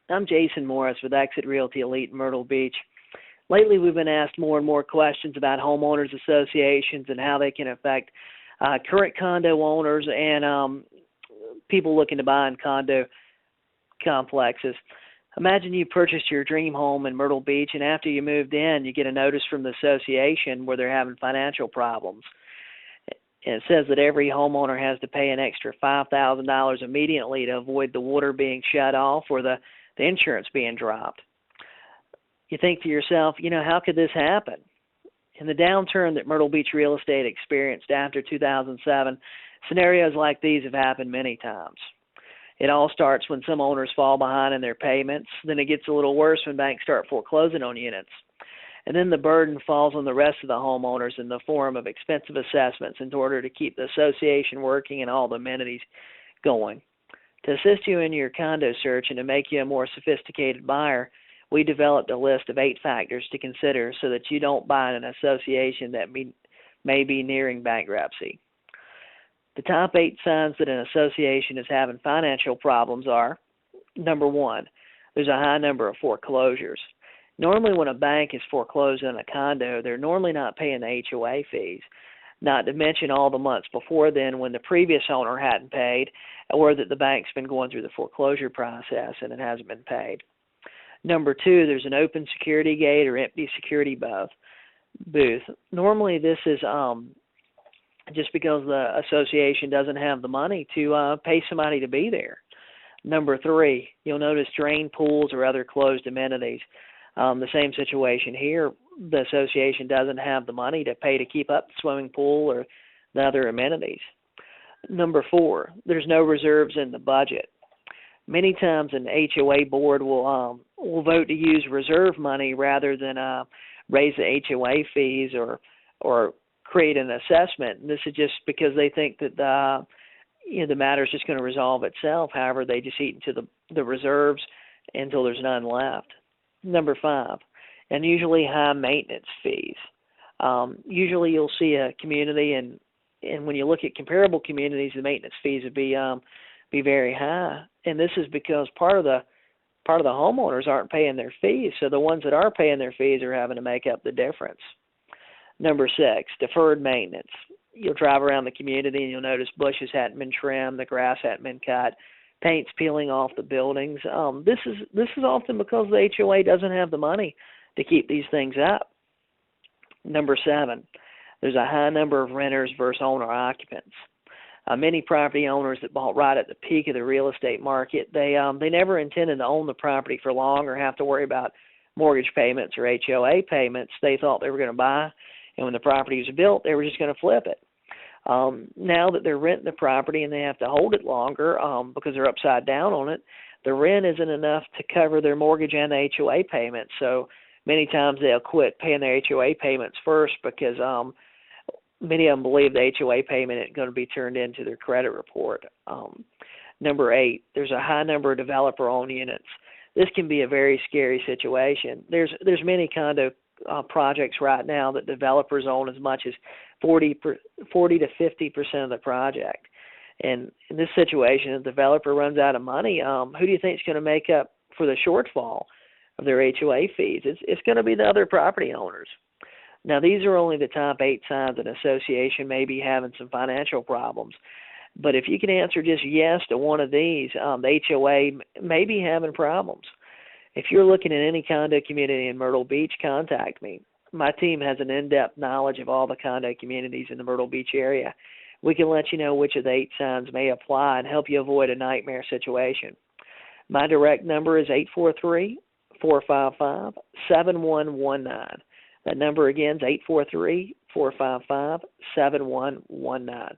I'm Jason Morris with Exit Realty Elite in Myrtle Beach. Lately, we've been asked more and more questions about homeowners associations and how they can affect current condo owners and people looking to buy in condo complexes. Imagine you purchased your dream home in Myrtle Beach, and after you moved in, you get a notice from the association where they're having financial problems. And it says that every homeowner has to pay an extra $5,000 immediately to avoid the water being shut off or the insurance being dropped. You think to yourself, how could this happen? In the downturn that Myrtle Beach real estate experienced after 2007, scenarios like these have happened many times. It all starts when some owners fall behind in their payments. Then it gets a little worse when banks start foreclosing on units. And then the burden falls on the rest of the homeowners in the form of expensive assessments in order to keep the association working and all the amenities going. To assist you in your condo search and to make you a more sophisticated buyer, we developed a list of 8 factors to consider so that you don't buy in an association that may be nearing bankruptcy. The top 8 signs that an association is having financial problems are: number 1, there's a high number of foreclosures. Normally when a bank is foreclosed on a condo, they're normally not paying the HOA fees, not to mention all the months before then when the previous owner hadn't paid, or that the bank's been going through the foreclosure process and it hasn't been paid. Number 2, there's an open security gate or empty security booth. Normally this is just because the association doesn't have the money to pay somebody to be there. Number 3, you'll notice drain pools or other closed amenities. The same situation here. The association doesn't have the money to pay to keep up the swimming pool or the other amenities. Number 4, there's no reserves in the budget. Many times an HOA board will vote to use reserve money rather than raise the HOA fees or create an assessment. And this is just because they think that the matter is just going to resolve itself. However, they just eat into the reserves until there's none left. Number 5, unusually high maintenance fees. Usually you'll see a community, and when you look at comparable communities, the maintenance fees would be very high. And this is because part of the homeowners aren't paying their fees, so the ones that are paying their fees are having to make up the difference. Number 6, deferred maintenance. You'll drive around the community and you'll notice bushes hadn't been trimmed, the grass hadn't been cut, paint's peeling off the buildings. This is often because the HOA doesn't have the money to keep these things up. Number 7, there's a high number of renters versus owner occupants. Many property owners that bought right at the peak of the real estate market, they never intended to own the property for long or have to worry about mortgage payments or HOA payments. They thought they were going to buy, and when the property was built, they were just going to flip it. Now that they're renting the property and they have to hold it longer because they're upside down on it, the rent isn't enough to cover their mortgage and the HOA payments. So many times they'll quit paying their HOA payments first because many of them believe the HOA payment isn't going to be turned into their credit report. Number 8, there's a high number of developer-owned units. This can be a very scary situation. There's many condo projects right now that developers own as much as 40 to 50% of the project. And in this situation, if the developer runs out of money, who do you think is going to make up for the shortfall of their HOA fees? It's going to be the other property owners. Now, these are only the top 8 signs an association may be having some financial problems. But if you can answer just yes to one of these, the HOA may be having problems. If you're looking at any condo community in Myrtle Beach, contact me. My team has an in-depth knowledge of all the condo communities in the Myrtle Beach area. We can let you know which of the 8 signs may apply and help you avoid a nightmare situation. My direct number is 843-455-7119. That number again is 843-455-7119.